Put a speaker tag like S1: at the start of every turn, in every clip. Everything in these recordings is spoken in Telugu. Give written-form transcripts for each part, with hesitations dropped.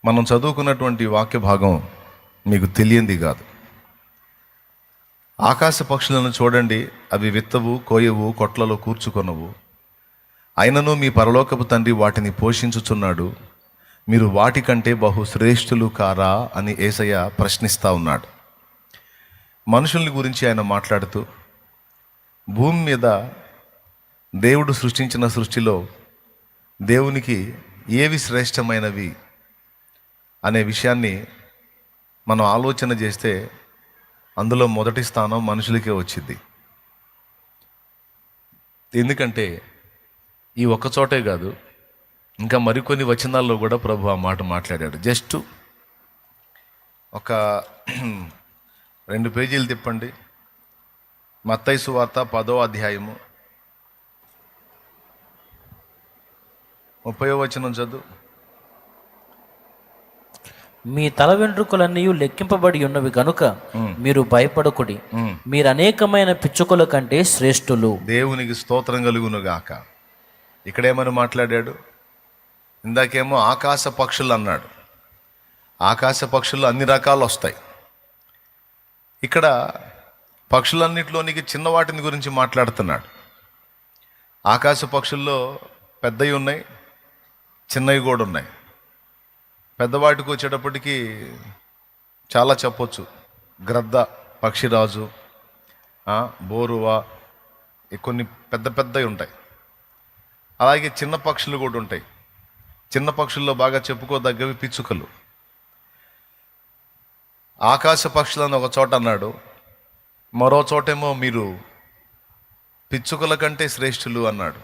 S1: మనం చదువుకున్నటువంటి వాక్య భాగం మీకు తెలియంది కాదు. ఆకాశ పక్షులను చూడండి, అవి విత్తవు, కోయవు, కొట్లలో కూర్చుకొనవు, అయినను మీ పరలోకపు తండ్రి వాటిని పోషించుచున్నాడు. మీరు వాటికంటే బహు శ్రేష్ఠులు కారా అని యేసయ్య ప్రశ్నిస్తూ ఉన్నాడు. మనుషుల్ని గురించి ఆయన మాట్లాడుతూ, భూమి మీద దేవుడు సృష్టించిన సృష్టిలో దేవునికి ఏవి శ్రేష్టమైనవి అనే విషయాన్ని మనం ఆలోచన చేస్తే అందులో మొదటి స్థానం మనుషులకే వచ్చింది. ఎందుకంటే ఈ ఒక్క చోటే కాదు, ఇంకా మరికొన్ని వచనాల్లో కూడా ప్రభు ఆ మాట మాట్లాడాడు. జస్ట్ ఒక 2 పేజీలు తిప్పండి. మత్తయి సువార్త 10వ అధ్యాయము 30వ వచనం చదువు.
S2: మీ తల వెంట్రుకలన్నీ లెక్కింపబడి ఉన్నవి గనుక మీరు భయపడకుడి. మీరు అనేకమైన పిచ్చుకల కంటే శ్రేష్ఠులు.
S1: దేవునికి స్తోత్రం కలుగును గాక. ఇక్కడేమని మాట్లాడాడు? ఇందాకేమో ఆకాశ పక్షులు అన్నాడు. ఆకాశ పక్షులు అన్ని రకాలు వస్తాయి. ఇక్కడ పక్షులన్నిటిలోనికి చిన్న వాటిని గురించి మాట్లాడుతున్నాడు. ఆకాశ పక్షుల్లో పెద్దవి ఉన్నాయి, చిన్నవి కూడా ఉన్నాయి. పెద్దవాటికి వచ్చేటప్పటికి చాలా చెప్పొచ్చు. గ్రద్ద, పక్షిరాజు, బోరువా, కొన్ని పెద్ద పెద్దవి ఉంటాయి. అలాగే చిన్న పక్షులు కూడా ఉంటాయి. చిన్న పక్షుల్లో బాగా చెప్పుకోదగ్గవి పిచ్చుకలు. ఆకాశ పక్షులను ఒక చోట అన్నాడు, మరో చోటేమో మీరు పిచ్చుకల కంటే శ్రేష్ఠులు అన్నాడు.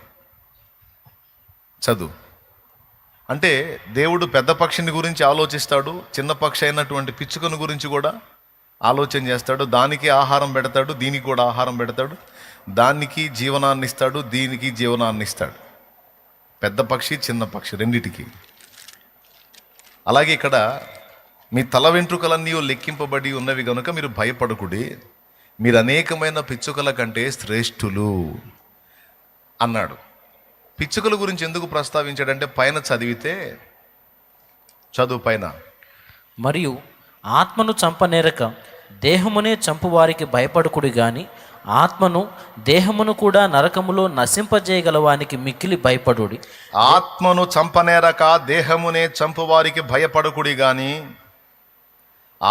S1: చదువు. అంటే దేవుడు పెద్ద పక్షిని గురించి ఆలోచిస్తాడు, చిన్న పక్షి అయినటువంటి పిచ్చుకను గురించి కూడా ఆలోచన చేస్తాడు. దానికి ఆహారం పెడతాడు, దీనికి కూడా ఆహారం పెడతాడు. దానికి జీవనాన్ని ఇస్తాడు, దీనికి జీవనాన్ని ఇస్తాడు. పెద్ద పక్షి, చిన్న పక్షి రెండిటికి. అలాగే ఇక్కడ మీ తల వెంట్రుకలన్నీ లెక్కింపబడి ఉన్నవి కనుక మీరు భయపడకుడి, మీరు అనేకమైన పిచ్చుకల కంటే శ్రేష్ఠులు అన్నాడు. పిచ్చుకల గురించి ఎందుకు ప్రస్తావించాడంటే పైన చదివితే, చదువు పైన,
S2: మరియు ఆత్మను చంపనేరక దేహమునే చంపువారికి భయపడకుడి గాని ఆత్మను దేహమును కూడా నరకములో నశింపజేయగలవానికి మిక్కిలి భయపడుడి.
S1: ఆత్మను చంపనేరక దేహమునే చంపువారికి భయపడకుడి గాని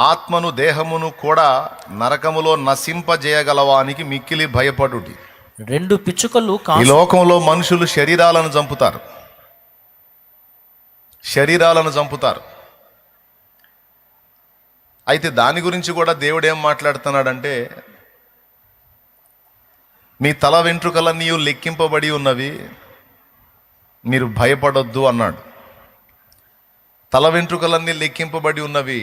S1: ఆత్మను దేహమును కూడా నరకములో నశింపజేయగలవానికి మిక్కిలి భయపడుడి.
S2: 2 పిచ్చుకలు
S1: ఈ లోకంలో మనుషులు శరీరాలను చంపుతారు. అయితే దాని గురించి కూడా దేవుడు ఏం మాట్లాడుతున్నాడంటే, మీ తల వెంట్రుకలన్నీ లెక్కింపబడి ఉన్నవి, మీరు భయపడొద్దు అన్నాడు. తల వెంట్రుకలన్నీ లెక్కింపబడి ఉన్నవి,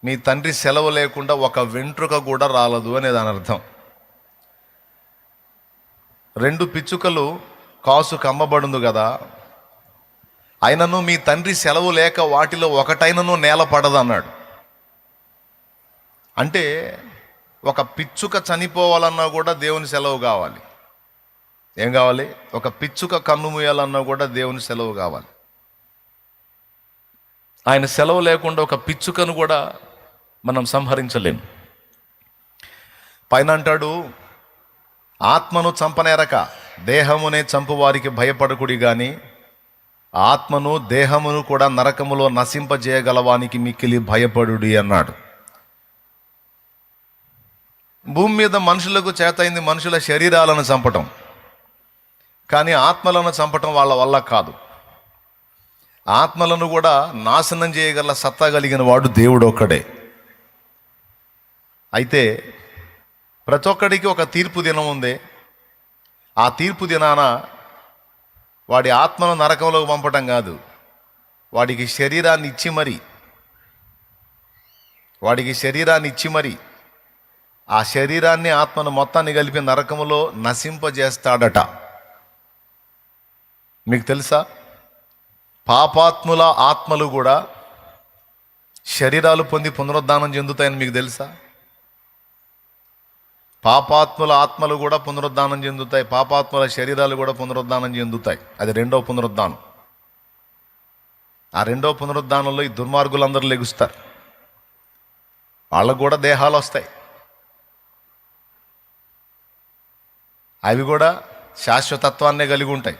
S1: మీ తండ్రి సెలవు లేకుండా ఒక వెంట్రుక కూడా రాలదు అనే దాని అర్థం. 2 పిచ్చుకలు కాసుకు అమ్మబడుంది కదా, అయినను మీ తండ్రి సెలవు లేక వాటిలో ఒకటైనను నేల పడదు అన్నాడు. అంటే ఒక పిచ్చుక చనిపోవాలన్నా కూడా దేవుని సెలవు కావాలి. ఏం కావాలి? ఒక పిచ్చుక కన్ను మూయాలన్నా కూడా దేవుని సెలవు కావాలి. ఆయన సెలవు లేకుండా ఒక పిచ్చుకను కూడా మనం సంహరించలేము. పైన అంటాడు, ఆత్మను చంపనేరక దేహమునే చంపువారికి భయపడకుడి గాని ఆత్మను దేహమును కూడా నరకములో నశింపజేయగలవానికి మిక్కిలి భయపడుడి అన్నాడు. భూమి మీద మనుషులకు చేతైంది మనుషుల శరీరాలను చంపటం, కానీ ఆత్మలను చంపటం వాళ్ళ వల్ల కాదు. ఆత్మలను కూడా నాశనం చేయగల సత్తా కలిగిన వాడు దేవుడు ఒక్కడే. అయితే ప్రతి ఒక్కడికి ఒక తీర్పు దినం ఉంది. ఆ తీర్పు దినాన వాడి ఆత్మను నరకంలోకి పంపటం కాదు, వాడికి శరీరాన్ని ఇచ్చి మరి ఆ శరీరాన్ని ఆత్మను మొత్తాన్ని కలిపి నరకములో నశింపజేస్తాడట. మీకు తెలుసా? పాపాత్ముల ఆత్మలు కూడా శరీరాలు పొంది పునరుద్ధానం చెందుతాయని మీకు తెలుసా? పాపాత్ముల ఆత్మలు కూడా పునరుద్ధానం చెందుతాయి, పాపాత్ముల శరీరాలు కూడా పునరుద్ధానం చెందుతాయి. అది 2వ పునరుద్ధానం. ఆ రెండో పునరుద్ధానంలో ఈ దుర్మార్గులందరూ లెగుస్తారు. వాళ్ళకు కూడా దేహాలు వస్తాయి, అవి కూడా శాశ్వతత్వాన్నే కలిగి ఉంటాయి.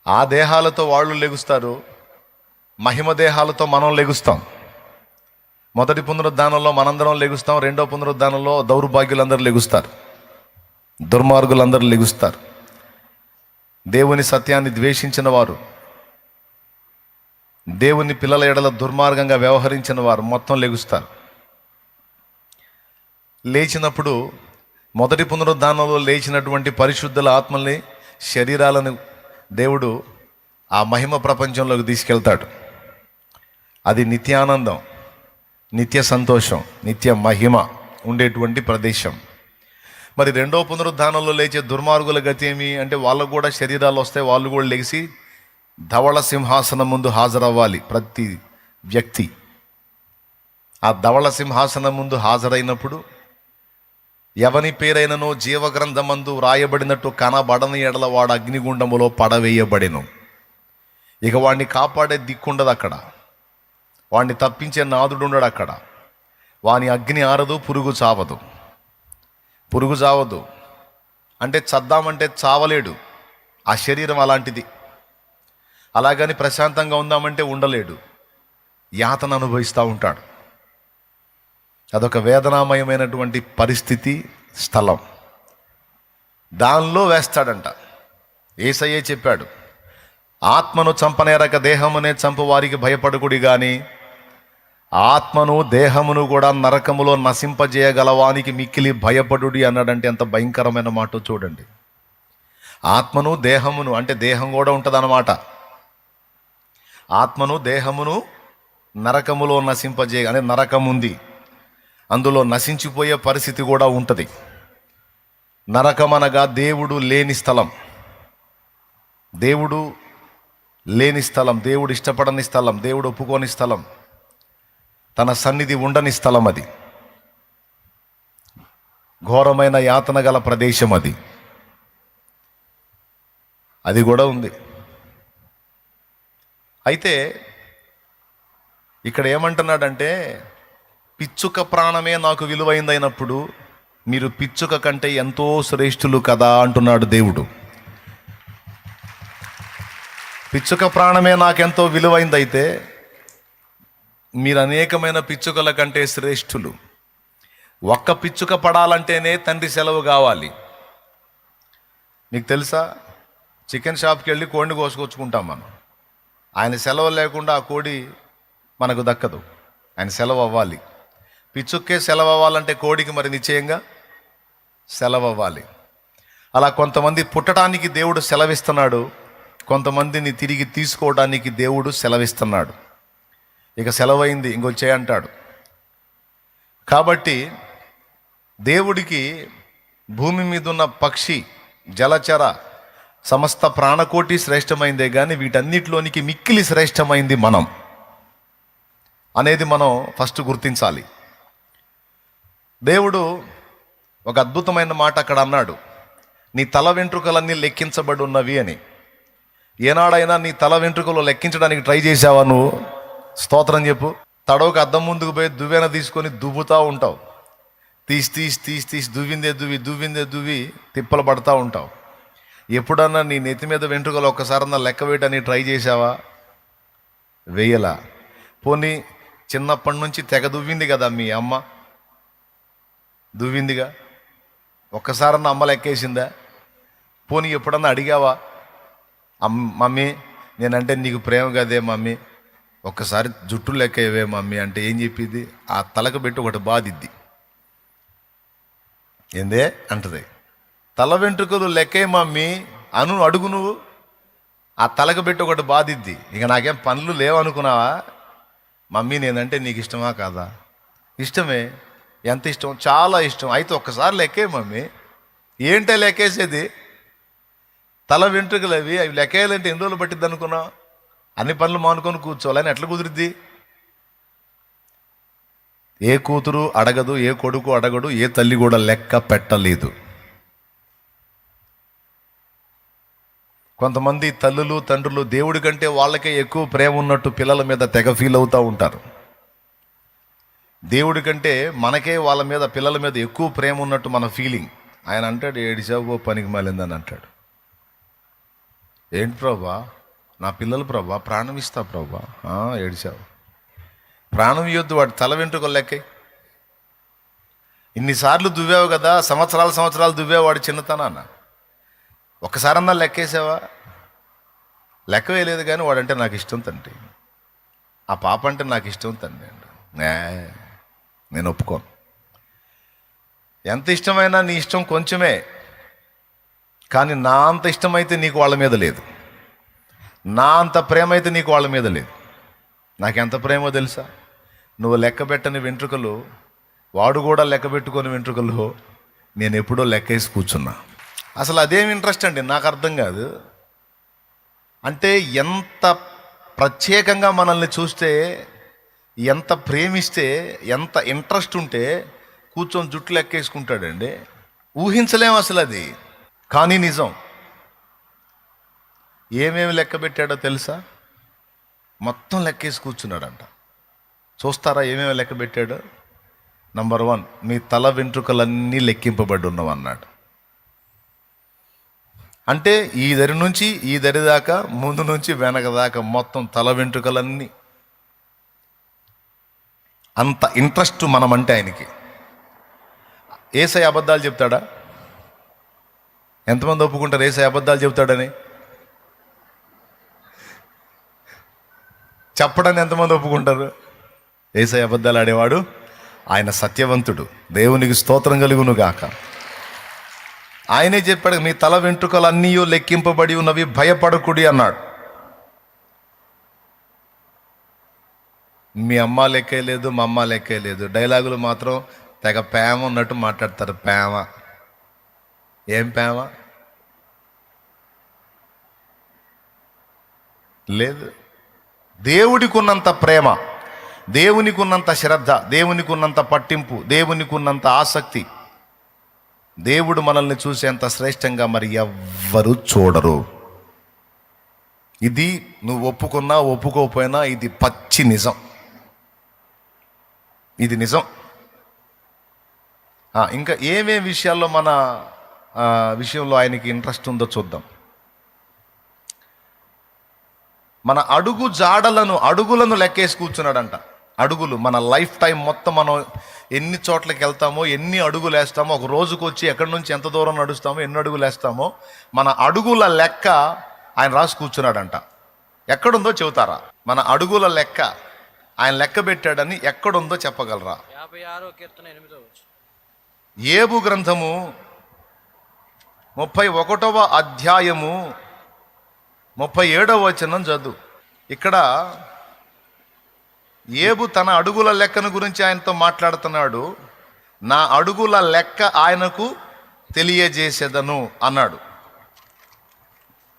S1: ఆ దేహాలతో వాళ్ళు లెగుస్తారు, మహిమ దేహాలతో మనం లెగుస్తాం. మొదటి పునరుద్ధానంలో మనందరం లెగుస్తాం, రెండో పునరుద్ధానంలో దౌర్భాగ్యులందరూ లెగుస్తారు, దుర్మార్గులందరూ లెగుస్తారు. దేవుని సత్యాన్ని ద్వేషించిన వారు, దేవుని పిల్లల ఎడల దుర్మార్గంగా వ్యవహరించిన వారు మొత్తం లెగుస్తారు. లేచినప్పుడు మొదటి పునరుద్ధానంలో లేచినటువంటి పరిశుద్ధుల ఆత్మల్ని, శరీరాలను దేవుడు ఆ మహిమ ప్రపంచంలోకి తీసుకెళ్తాడు. అది నిత్యానందం, నిత్య సంతోషం, నిత్య మహిమ ఉండేటువంటి ప్రదేశం. మరి రెండో పునరుద్ధానంలో లేచే దుర్మార్గుల గతి ఏమి అంటే, వాళ్ళకు కూడా శరీరాలు వస్తాయి, వాళ్ళు కూడా లెగిసి ధవళ సింహాసనం ముందు హాజరవ్వాలి. ప్రతి వ్యక్తి ఆ ధవళ సింహాసనం ముందు హాజరైనప్పుడు ఎవని పేరైనను జీవగ్రంథమందు వ్రాయబడినట్టు కనబడని ఎడల వాడు అగ్నిగుండములో పడవేయబడెను. ఇక వాడిని కాపాడే దిక్కుండదు అక్కడ, వాడిని తప్పించే నాదుడు ఉండడు అక్కడ. వాని అగ్ని ఆరదు, పురుగు చావదు. పురుగు చావదు అంటే చద్దామంటే చావలేడు, ఆ శరీరం అలాంటిది. అలాగని ప్రశాంతంగా ఉందామంటే ఉండలేడు, యాతన అనుభవిస్తూ ఉంటాడు. అదొక వేదనామయమైనటువంటి పరిస్థితి, స్థలం. దానిలో వేస్తాడంట. యేసయ్యే చెప్పాడు, ఆత్మను చంపనేరక దేహమునే చంపు వారికి భయపడుకుడి గాని ఆత్మను దేహమును కూడా నరకములో నశింపజేయగలవానికి మిక్కిలి భయపడుడి అన్నాడంటే ఎంత భయంకరమైన మాట చూడండి. ఆత్మను దేహమును అంటే దేహం కూడా ఉంటుంది అన్నమాట. ఆత్మను దేహమును నరకములో అంటే నరకం ఉంది, అందులో నశించిపోయే పరిస్థితి కూడా ఉంటుంది. నరకం అనగా దేవుడు లేని స్థలం, దేవుడు లేని స్థలం, దేవుడు ఇష్టపడని స్థలం, దేవుడు ఒప్పుకోని స్థలం, తన సన్నిధి ఉండని స్థలం. అది ఘోరమైన యాతన గల ప్రదేశం. అది కూడా ఉంది. అయితే ఇక్కడ ఏమంటున్నాడంటే, పిచ్చుక ప్రాణమే నాకు విలువైందైనప్పుడు మీరు పిచ్చుక కంటే ఎంతో శ్రేష్ఠులు కదా అంటున్నాడు దేవుడు. పిచ్చుక ప్రాణమే నాకెంతో విలువైందైతే మీరు అనేకమైన పిచ్చుకల కంటే శ్రేష్ఠులు. ఒక్క పిచ్చుక పడాలంటేనే తండ్రి సెలవు కావాలి. నీకు తెలుసా, చికెన్ షాప్కి వెళ్ళి కోడిని కోసుకొచ్చుకుంటాం మనం. ఆయన సెలవు లేకుండా ఆ కోడి మనకు దక్కదు, ఆయన సెలవు అవ్వాలి. పిచ్చుక్కే సెలవు అవ్వాలంటే కోడికి మరి నిశ్చయంగా సెలవు అవ్వాలి. అలా కొంతమంది పుట్టడానికి దేవుడు సెలవిస్తున్నాడు, కొంతమందిని తిరిగి తీసుకోవడానికి దేవుడు సెలవిస్తున్నాడు. ఇక సెలవైంది ఇంకొచ్చే అంటాడు. కాబట్టి దేవుడికి భూమి మీద ఉన్న పక్షి, జలచర, సమస్త ప్రాణకోటి శ్రేష్టమైందే కానీ వీటన్నిటిలోనికి మిక్కిలి శ్రేష్టమైంది మనం అనేది మనం ఫస్ట్ గుర్తించాలి. దేవుడు ఒక అద్భుతమైన మాట అక్కడ అన్నాడు, నీ తల వెంట్రుకలన్నీ లెక్కించబడి ఉన్నవి అని. ఏనాడైనా నీ తల వెంట్రుకలు లెక్కించడానికి ట్రై చేసావా నువ్వు? స్తోత్రం చెప్పు. తడవకు అద్దం ముందుకు పోయి దువ్వెన తీసుకొని దువ్వుతూ ఉంటావు, తీసి దువ్విందే దువ్వి తిప్పలు పడతా ఉంటావు. ఎప్పుడన్నా నీ నెత్తి మీద వెంట్రుకలు ఒక్కసారన్నా లెక్క వేయడానికి ట్రై చేసావా? వేయలా. పోనీ చిన్నప్పటి నుంచి తెగ దువ్వింది కదా మీ అమ్మ, దువ్విందిగా, ఒక్కసారన్నా అమ్మ లెక్కేసిందా? పోనీ ఎప్పుడన్నా అడిగావా, మమ్మీ నేనంటే నీకు ప్రేమ కదే మమ్మీ, ఒక్కసారి జుట్టు లెక్క ఇవే మమ్మీ అంటే ఏం చెప్పిద్ది? ఆ తలకు పెట్టి ఒకటి బాధిద్ది. ఏందే అంటది, తల వెంట్రుకలు లెక్కే మమ్మీ అడుగు నువ్వు. ఆ తలకు పెట్టి ఒకటి బాధిద్ది. ఇక నాకేం పనులు లేవనుకున్నావా? మమ్మీ నేనంటే నీకు ఇష్టమా కాదా? ఇష్టమే. ఎంత ఇష్టం? చాలా ఇష్టం. అయితే ఒక్కసారి లెక్కే మమ్మీ. ఏంటే లెక్కేసేది? తల వెంట్రుకలు అవి లెక్కేయాలంటే ఎన్ని రోజులు పట్టిద్ది అనుకున్నావు? అన్ని పనులు మానుకొని కూర్చోవాలని ఎట్లా కుదిరిద్ది? ఏ కూతురు అడగదు, ఏ కొడుకు అడగడు, ఏ తల్లి కూడా లెక్క పెట్టలేదు. కొంతమంది తల్లులు తండ్రులు దేవుడి కంటే వాళ్ళకే ఎక్కువ ప్రేమ ఉన్నట్టు పిల్లల మీద తెగ ఫీల్ అవుతూ ఉంటారు. దేవుడి కంటే మనకే వాళ్ళ మీద పిల్లల మీద ఎక్కువ ప్రేమ ఉన్నట్టు మన ఫీలింగ్. ఆయన అంటాడు, ఏడిచావు పనికి మాలిందని అంటాడు. ఏంటి ప్రభా, నా పిల్లలు ప్రభా, ప్రాణం ఇస్తా ప్రభా. ఏడిచావు, ప్రాణం ఇవ్వద్దు, వాడి తల వెంట్రుకలు లెక్క. ఇన్నిసార్లు దువ్వావు కదా, సంవత్సరాలు దువ్వావు వాడి చిన్నతనాన్న. ఒక్కసారన్నా లెక్కేసావా? లెక్క వేయలేదు. కానీ వాడంటే నాకు ఇష్టం తండ్రి, ఆ పాప అంటే నాకు ఇష్టం తండ్రి. నేను ఒప్పుకోను. ఎంత ఇష్టమైనా నీ ఇష్టం కొంచెమే, కానీ నా అంత ఇష్టమైతే నీకు వాళ్ళ మీద లేదు, నా అంత ప్రేమ అయితే నీకు వాళ్ళ మీద లేదు. నాకెంత ప్రేమో తెలుసా? నువ్వు లెక్క పెట్టని వెంట్రుకలు వాడు కూడా లెక్క పెట్టుకొని వెంట్రుకలు నేను ఎప్పుడో లెక్కేసి కూర్చున్నా. అసలు అదేం ఇంట్రెస్ట్ అండి, నాకు అర్థం కాదు. అంటే ఎంత ప్రత్యేకంగా మనల్ని చూస్తే, ఎంత ప్రేమిస్తే, ఎంత ఇంట్రెస్ట్ ఉంటే కూర్చొని జుట్టు లెక్కేసుకుంటాడండి. ఊహించలేం అసలు అది, కానీ నిజం. ఏమేమి లెక్క పెట్టాడో తెలుసా? మొత్తం లెక్కేసి కూర్చున్నాడంట. చూస్తారా ఏమేమి లెక్క పెట్టాడో? నంబర్ 1, మీ తల వెంట్రుకలన్నీ లెక్కింపబడి ఉన్నవన్నాడు. అంటే ఈ దరి నుంచి ఈ దరి దాకా, ముందు నుంచి వెనక దాకా మొత్తం తల వెంట్రుకలన్నీ. అంత ఇంట్రెస్ట్ మనమంటే ఆయనకి. యేసయ్య అబద్ధాలు చెప్తాడా? ఎంతమంది ఒప్పుకుంటారు యేసయ్య అబద్ధాలు చెప్తాడని? చెప్పడానికి ఎంతమంది ఒప్పుకుంటారు? యేసయ్య అబద్ధాలు ఆడేవాడు, ఆయన సత్యవంతుడు. దేవునికి స్తోత్రం కలుగును గాక. ఆయనే చెప్పాడు, మీ తల వెంట్రుకలన్నీ లెక్కింపబడి ఉన్నవి, భయపడకుడి అన్నాడు. మీ అమ్మ లెక్కే లేదు, మా అమ్మ లెక్కే లేదు. డైలాగులు మాత్రం తెగ ప్రేమ ఉన్నట్టు మాట్లాడతారు. ప్రేమ ఏం ప్రేమ లేదు. దేవుడికి ఉన్నంత ప్రేమ, దేవునికి ఉన్నంత శ్రద్ధ, దేవునికి ఉన్నంత పట్టింపు, దేవునికి ఉన్నంత ఆసక్తి, దేవుడు మనల్ని చూసేంత శ్రేష్టంగా మరి ఎవ్వరూ చూడరు. ఇది నువ్వు ఒప్పుకున్నా ఒప్పుకోకపోయినా ఇది పచ్చి నిజం. ఇది నిజం. ఇంకా ఏమేమి విషయాల్లో మన విషయంలో ఆయనకి ఇంట్రెస్ట్ ఉందో చూద్దాం. మన అడుగులను లెక్కేసి కూర్చున్నాడంట. అడుగులు, మన లైఫ్ టైం మొత్తం మనం ఎన్ని చోట్లకి వెళ్తామో, ఎన్ని అడుగులు వేస్తామో, ఒక రోజుకు వచ్చి ఎక్కడి నుంచి ఎంత దూరం నడుస్తామో, ఎన్ని అడుగులు వేస్తామో, మన అడుగుల లెక్క ఆయన రాసి కూర్చున్నాడంట. ఎక్కడుందో చెబుతారా? మన అడుగుల లెక్క ఆయన లెక్క పెట్టాడని ఎక్కడుందో చెప్పగలరా?
S2: 56వ కీర్తన 8వ వచనం.
S1: ఏబు గ్రంథము 31వ అధ్యాయము 37వ వచనం చదువు. ఇక్కడ ఏబు తన అడుగుల లెక్కను గురించి ఆయనతో మాట్లాడుతున్నాడు. నా అడుగుల లెక్క ఆయనకు తెలియజేసేదను అన్నాడు.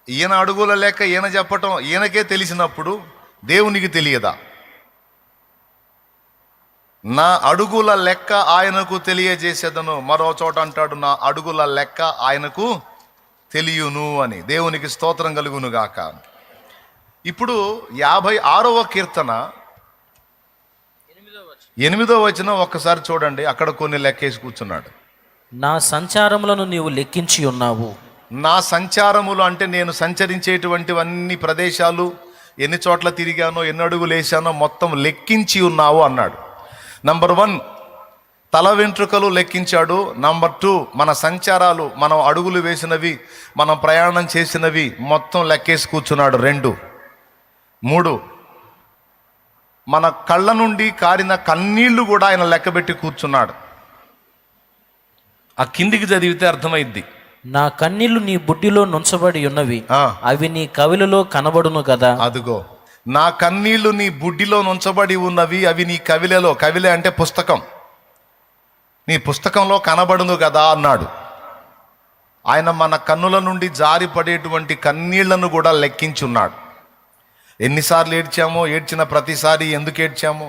S1: ఈయన అడుగుల లెక్క ఈయన చెప్పటం ఈయనకే తెలిసినప్పుడు దేవునికి తెలియదా? నా అడుగుల లెక్క ఆయనకు తెలియజేసేదను. మరో చోట అంటాడు, నా అడుగుల లెక్క ఆయనకు తెలియను అని. దేవునికి స్తోత్రం కలుగును గాక. ఇప్పుడు 56వ కీర్తన 8వ వచనం ఒక్కసారి చూడండి. అక్కడ కొన్ని లెక్కేసి కూర్చున్నాడు.
S2: నా సంచారములను నీవు లెక్కించి ఉన్నావు.
S1: నా సంచారములు అంటే నేను సంచరించేటువంటివన్నీ ప్రదేశాలు, ఎన్ని చోట్ల తిరిగానో, ఎన్ని అడుగులు వేసానో మొత్తం లెక్కించి ఉన్నావు అన్నాడు. నంబర్ 1 తల వెంట్రుకలు లెక్కించాడు. నంబర్ 2 మన సంచారాలు, మనం అడుగులు వేసినవి, మనం ప్రయాణం చేసినవి మొత్తం లెక్కేసి కూర్చున్నాడు. 2, 3 మన కళ్ళ నుండి కారిన కన్నీళ్లు కూడా ఆయన లెక్కబెట్టి కూర్చున్నాడు. ఆ కిందికి చదివితే అర్థమైద్ది.
S2: నా కన్నీళ్లు నీ బుడ్డిలో నుంచబడి ఉన్నవి, అవి నీ కవిలలో కనబడును కదా. అదిగో,
S1: నా కన్నీళ్లు నీ బుడ్డిలో నుంచబడి ఉన్నవి, అవి నీ కవిలలో, కవిలే అంటే పుస్తకం, నీ పుస్తకంలో కనబడును కదా అన్నాడు. ఆయన మన కన్నుల నుండి జారి పడేటువంటి కన్నీళ్లను కూడా లెక్కించున్నాడు. ఎన్నిసార్లు ఏడ్చామో, ఏడ్చిన ప్రతిసారి ఎందుకు ఏడ్చామో,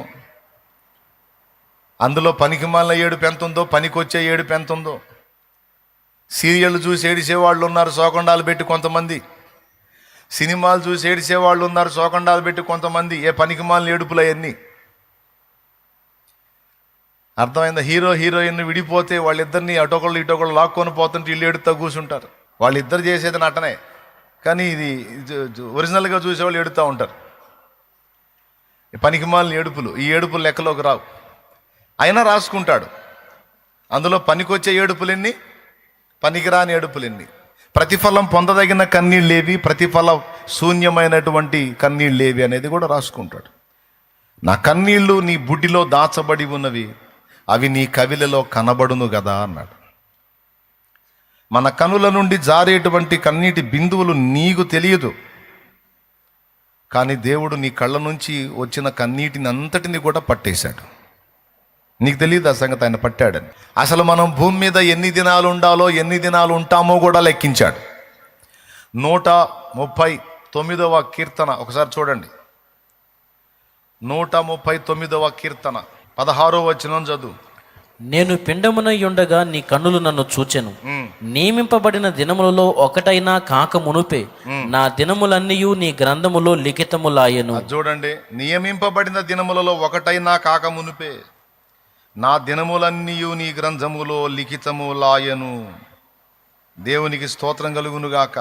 S1: అందులో పనికిమాలిన ఏడుపు ఎంత ఉందో, పనికొచ్చే ఏడుపు ఎంత ఉందో. సీరియల్ చూసి ఏడిసేవాళ్ళు ఉన్నారు, సోకండాలు పెట్టి కొంతమంది. సినిమాలు చూసి ఏడిచేవాళ్ళు ఉన్నారు, శోకండాలు పెట్టి కొంతమంది. ఏ పనికిమాలిన ఏడుపులు అవన్నీ. అర్థమైందా? హీరో హీరోయిన్ విడిపోతే వాళ్ళిద్దరిని అటొకళ్ళు ఇటొకళ్ళు లాక్కొని పోతుంటే వీళ్ళు ఏడుతూ కూర్చుంటారు. వాళ్ళిద్దరు చేసేది నటనే, కానీ ఇది ఒరిజినల్గా చూసేవాళ్ళు ఏడుతూ ఉంటారు. పనికిమాలిన ఏడుపులు, ఈ ఏడుపులు లెక్కలోకి రావు. అయినా రాసుకుంటాడు. అందులో పనికొచ్చే ఏడుపులెన్ని, పనికిరాని ఏడుపులెన్ని. ప్రతిఫలం పొందదగిన కన్నీళ్ళేవి, ప్రతిఫల శూన్యమైనటువంటి కన్నీళ్ళేవి అనేది కూడా రాసుకుంటాడు. నా కన్నీళ్లు నీ బుడ్డిలో దాచబడి ఉన్నవి, అవి నీ కవిలలో కనబడును కదా అన్నాడు. మన కనుల నుండి జారేటువంటి కన్నీటి బిందువులు నీకు తెలియదు, కానీ దేవుడు నీ కళ్ళ నుంచి వచ్చిన కన్నీటిని అంతటిని కూడా పట్టేశాడు. నీకు తెలియదు ఆ సంగతి, ఆయన పట్టాడని. అసలు మనం భూమి మీద ఎన్ని దినాలు ఉండాలో, ఎన్ని దినాలు ఉంటామో కూడా లెక్కించాడు. 139వ కీర్తన ఒకసారి చూడండి. 139వ కీర్తన 16వ వచనం చదువు.
S2: నేను పిండమునై ఉండగా నీ కన్నులు నన్ను చూచెను. నియమింపబడిన దినములలో ఒకటైనా కాక మునుపే నా దినములన్నీయు నీ గ్రంథములో లిఖితములాయెను.
S1: చూడండి, నియమింపబడిన దినములలో ఒకటైనా కాక మునుపే నా దినములన్నీయు నీ గ్రంథములో లిఖితములాయెను. దేవునికి స్తోత్రం కలుగునుగాక.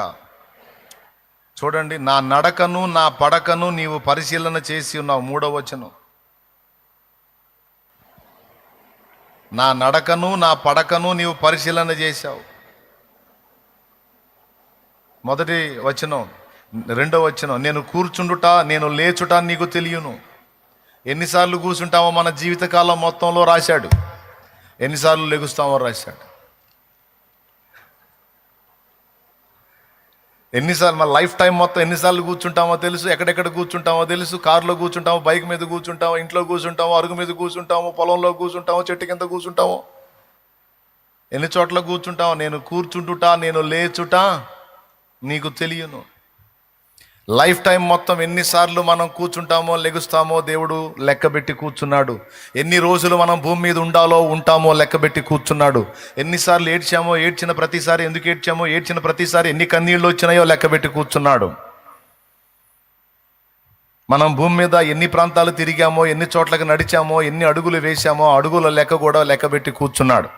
S1: చూడండి, నా నడకను నా పడకను నీవు పరిశీలన చేసి ఉన్నావు. 3వ వచనం. నా నడకను నా పడకను నీవు పరిశీలన చేశావు. మొదటి వచనం. 2వ వచనం, నేను కూర్చుండుట నేను లేచుట నీకు తెలియను. ఎన్నిసార్లు కూర్చుంటామో మన జీవితకాలం మొత్తంలో రాశాడు, ఎన్నిసార్లు లెగుస్తామో రాశాడు. ఎన్నిసార్లు మన లైఫ్ టైం మొత్తం ఎన్నిసార్లు కూర్చుంటామో తెలుసు, ఎక్కడెక్కడ కూర్చుంటామో తెలుసు. కారులో కూర్చుంటామో, బైక్ మీద కూర్చుంటామో, ఇంట్లో కూర్చుంటామో, అరుగు మీద కూర్చుంటామో, పొలంలో కూర్చుంటామో, చెట్టు కింద కూర్చుంటామో, ఎన్ని చోట్ల కూర్చుంటామో. నేను కూర్చుంటుట నేను లేచుట నీకు తెలియను. లైఫ్ టైం మొత్తం ఎన్నిసార్లు మనం కూర్చుంటామో లెగుస్తామో దేవుడు లెక్కబెట్టి కూర్చున్నాడు. ఎన్ని రోజులు మనం భూమి మీద ఉండాలో ఉంటామో లెక్కబెట్టి కూర్చున్నాడు. ఎన్నిసార్లు ఏడ్చామో, ఏడ్చిన ప్రతిసారి ఎందుకు ఏడ్చామో, ఏడ్చిన ప్రతిసారి ఎన్ని కన్నీళ్ళు వచ్చినాయో లెక్కబెట్టి కూర్చున్నాడు. మనం భూమి మీద ఎన్ని ప్రాంతాలు తిరిగామో, ఎన్ని చోట్లకి నడిచామో, ఎన్ని అడుగులు వేశామో అడుగుల లెక్క కూడా లెక్కబెట్టి కూర్చున్నాడు.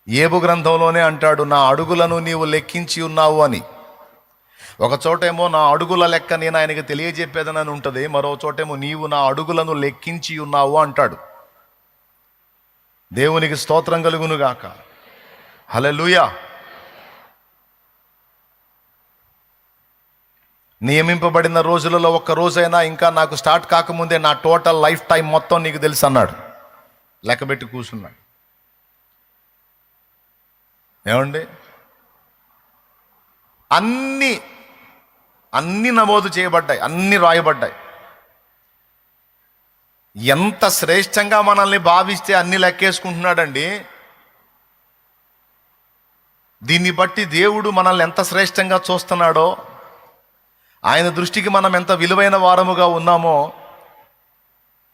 S1: ఏబు గ్రంథంలోనే అంటాడు, నా అడుగులను నీవు లెక్కించి ఉన్నావు అని. ఒక చోటేమో నా అడుగుల లెక్క నేను ఆయనకి తెలియజెప్పేదనని ఉంటుంది, మరో చోటేమో నీవు నా అడుగులను లెక్కించి ఉన్నావు అంటాడు. దేవునికి స్తోత్రం కలుగునుగాక. హల్లెలూయా. నియమింపబడిన రోజులలో ఒక్క రోజైనా ఇంకా నాకు స్టార్ట్ కాకముందే నా టోటల్ లైఫ్ టైం మొత్తం నీకు తెలుసు అన్నాడు. లెక్కబెట్టి కూర్చున్నాడు. ఏమండి, అన్నీ నమోదు చేయబడ్డాయి, అన్నీ రాయబడ్డాయి. ఎంత శ్రేష్టంగా మనల్ని భావిస్తే అన్ని లెక్కేసుకుంటున్నాడండి. దీన్ని బట్టి దేవుడు మనల్ని ఎంత శ్రేష్టంగా చూస్తున్నాడో, ఆయన దృష్టికి మనం ఎంత విలువైన వారముగా ఉన్నామో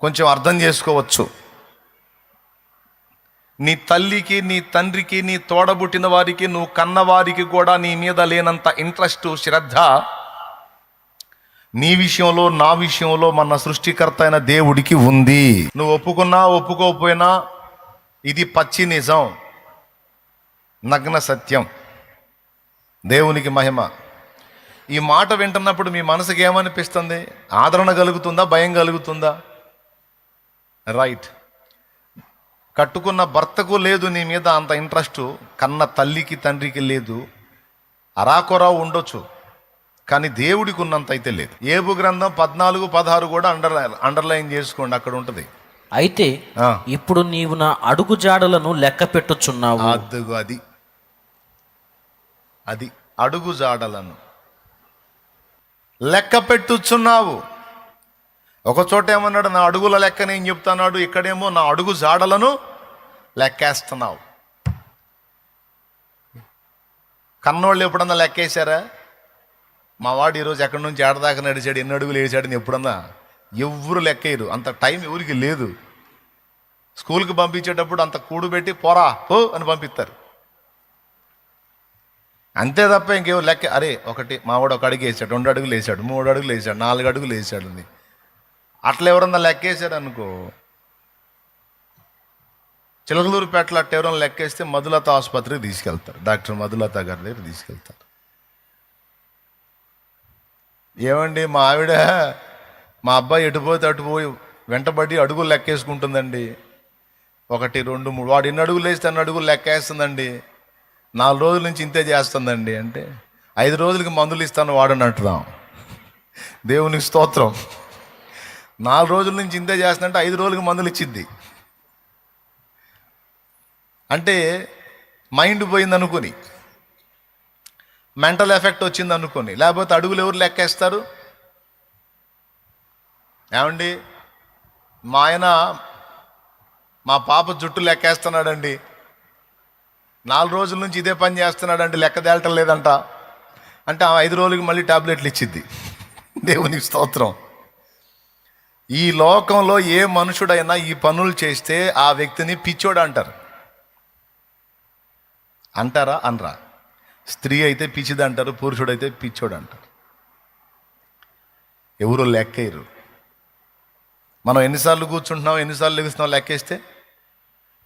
S1: కొంచెం అర్థం చేసుకోవచ్చు. నీ తల్లికి, నీ తండ్రికి, నీ తోడబుట్టిన వారికి, నువ్వు కన్నవారికి కూడా నీ మీద లేనంత ఇంట్రెస్ట్, శ్రద్ధ నీ విషయంలో, నా విషయంలో మన సృష్టికర్త అయిన దేవుడికి ఉంది. నువ్వు ఒప్పుకున్నా ఒప్పుకోకపోయినా ఇది పచ్చి నిజం, నగ్న సత్యం. దేవునికి మహిమ. ఈ మాట వింటున్నప్పుడు మీ మనసుకి ఏమనిపిస్తుంది? ఆదరణ కలుగుతుందా, భయం కలుగుతుందా? రైట్. కట్టుకున్న భర్తకు లేదు నీ మీద అంత ఇంట్రెస్ట్, కన్న తల్లికి తండ్రికి లేదు. అరాకొరా ఉండొచ్చు, కానీ దేవుడికి ఉన్నంత అయితే లేదు. ఏబు గ్రంథం 14, 16 కూడా అండర్లైన్ చేసుకోండి, అక్కడ ఉంటుంది.
S2: అయితే ఇప్పుడు నీవు నా అడుగు జాడలను లెక్క పెట్టుచున్నావు.
S1: అది అడుగు జాడలను లెక్క పెట్టుచున్నావు. ఒక చోట ఏమన్నాడు, నా అడుగుల లెక్క నేను చెప్తున్నాడు. ఇక్కడేమో నా అడుగు జాడలను లెక్కేస్తున్నావు. కన్నోళ్ళు ఎప్పుడన్నా లెక్కేశారా? మా వాడు ఈరోజు ఎక్కడి నుంచి ఏడదాకా నడిచాడు, ఎన్ని అడుగులు వేసాడని ఎప్పుడన్నా ఎవరు లెక్కేయరు. అంత టైం ఎవరికి లేదు. స్కూల్కి పంపించేటప్పుడు అంత కూడుబెట్టి పోరా పో అని పంపిస్తారు. అంతే తప్ప ఇంకేమో లెక్క. అరే ఒకటి మావాడు 1 అడుగు వేసాడు, 2 అడుగులు వేసాడు, 3 అడుగులు వేసాడు, 4 అడుగులు వేసాడు అని అట్లా ఎవరన్నా లెక్కేసాడు అనుకో, చిలకలూరుపేటలో అట్ట ఎవరన్నా లెక్కేస్తే మధులత ఆసుపత్రికి తీసుకెళ్తారు, డాక్టర్ మధులత గారి దగ్గర తీసుకెళ్తారు. ఏమండి మా ఆవిడ మా అబ్బాయి ఎటుపోతే అటుపోయి వెంటబడి అడుగులు లెక్కేసుకుంటుందండి. 1 2 3 వాడు 2 అడుగులు వేస్తే 2 అడుగులు లెక్కేస్తుందండి. 4 రోజుల నుంచి ఇంతే చేస్తుందండి అంటే 5 రోజులకి మందులు ఇస్తాను వాడని అంటున్నాం. దేవునికి స్తోత్రం. 4 రోజుల నుంచి ఇంతే చేస్తుందంటే 5 రోజులకి మందులు ఇచ్చిద్ది. అంటే మైండ్ పోయింది అనుకుని, మెంటల్ ఎఫెక్ట్ వచ్చింది అనుకోని, లేకపోతే అడుగులు ఎవరు లెక్కేస్తారు? ఏమండి మా ఆయన మా పాప జుట్టు లెక్కేస్తున్నాడండి, 4 రోజుల నుంచి ఇదే పని చేస్తున్నాడండి, లెక్క తేలటం లేదంట అంటే ఆ 5 రోజులకి మళ్ళీ టాబ్లెట్లు ఇచ్చిద్ది. దేవునికి స్తోత్రం. ఈ లోకంలో ఏ మనుషుడైనా ఈ పనులు చేస్తే ఆ వ్యక్తిని పిచ్చోడు అంటారు. అంటారా? అనరా? స్త్రీ అయితే పిచ్చిది అంటారు, పురుషుడైతే పిచ్చోడు అంటారు. ఎవరు లెక్కేయరు. మనం ఎన్నిసార్లు కూర్చుంటున్నాం, ఎన్నిసార్లు లెగుస్తున్నాం లెక్కేస్తే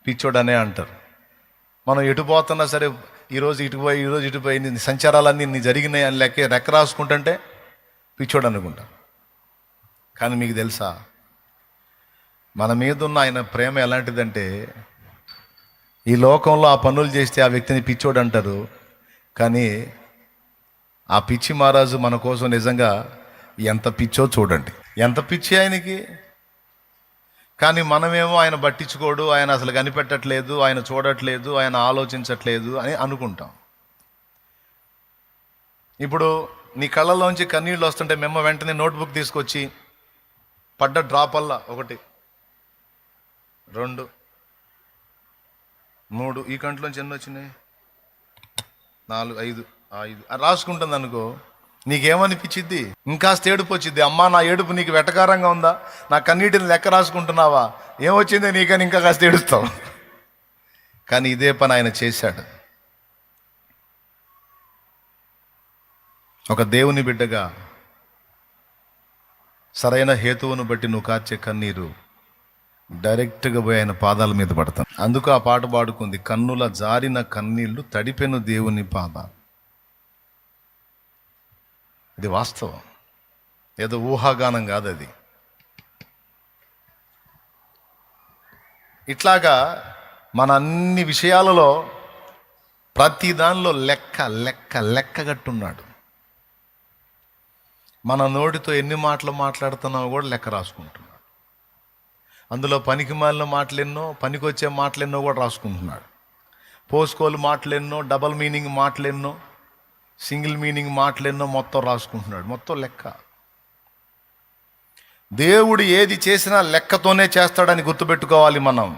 S1: పిచ్చోడు అనే అంటారు. మనం ఎటు పోతున్నా సరే, ఈరోజు ఇటుపోయి ఈరోజు ఇటుపోయి నీ సంచారాలన్నీ నీ జరిగినాయి అని రెక్క రాసుకుంటుంటే పిచ్చోడు అనుకుంటాం. కానీ మీకు తెలుసా, మన మీద ఉన్న ఆయన ప్రేమ ఎలాంటిదంటే, ఈ లోకంలో ఆ పనులు చేస్తే ఆ వ్యక్తిని పిచ్చోడు అంటారు, కానీ ఆ పిచ్చి మహారాజు మన కోసం నిజంగా ఎంత పిచ్చో చూడండి, ఎంత పిచ్చి ఆయనకి. కానీ మనమేమో ఆయన పట్టించుకోడు, ఆయన అసలు కనిపెట్టట్లేదు, ఆయన చూడట్లేదు, ఆయన ఆలోచించట్లేదు అని అనుకుంటాం. ఇప్పుడు నీ కళ్ళలోంచి కన్నీళ్ళు వస్తుంటే మేము వెంటనే నోట్బుక్ తీసుకొచ్చి పడ్డ డ్రాపల్లా 1 2 3 ఈ కంట్లోంచి ఎన్ని వచ్చినాయి 4 5 రాసుకుంటుంది అనుకో, నీకేమనిపించిద్ది? ఇంకాస్త ఏడుపు వచ్చింది. అమ్మా నా ఏడుపు నీకు వెటకారంగా ఉందా? నా కన్నీటిని లెక్క రాసుకుంటున్నావా? ఏమొచ్చింది నీకని ఇంకా కాస్త ఏడుస్తావు. కానీ ఇదే పని ఆయన చేశాడు. ఒక దేవుని బిడ్డగా సరైన హేతువును బట్టి నువ్వు కార్చే కన్నీరు డైరెక్ట్గా పోయి ఆయన పాదాల మీద పడతాను. అందుకు ఆ పాట పాడుకుంది, కన్నుల జారిన కన్నీళ్లు తడిపెను దేవుని పాదాలు. ఇది వాస్తవం, ఏదో ఊహాగానం కాదు అది. ఇట్లాగా మన అన్ని విషయాలలో ప్రతి దానిలో లెక్కగట్టున్నాడు. మన నోటితో ఎన్ని మాటలు మాట్లాడుతున్నావో కూడా లెక్క రాసుకుంటున్నాడు. అందులో పనికి మాలిన మాటలెన్నో, పనికొచ్చే మాటలెన్నో కూడా రాసుకుంటున్నాడు. పోసుకోలు మాటలెన్నో, డబల్ మీనింగ్ మాటలెన్నో, సింగిల్ మీనింగ్ మాటలెన్నో మొత్తం రాసుకుంటున్నాడు. మొత్తం లెక్క. దేవుడు ఏది చేసినా లెక్కతోనే చేస్తాడని గుర్తుపెట్టుకోవాలి మనం.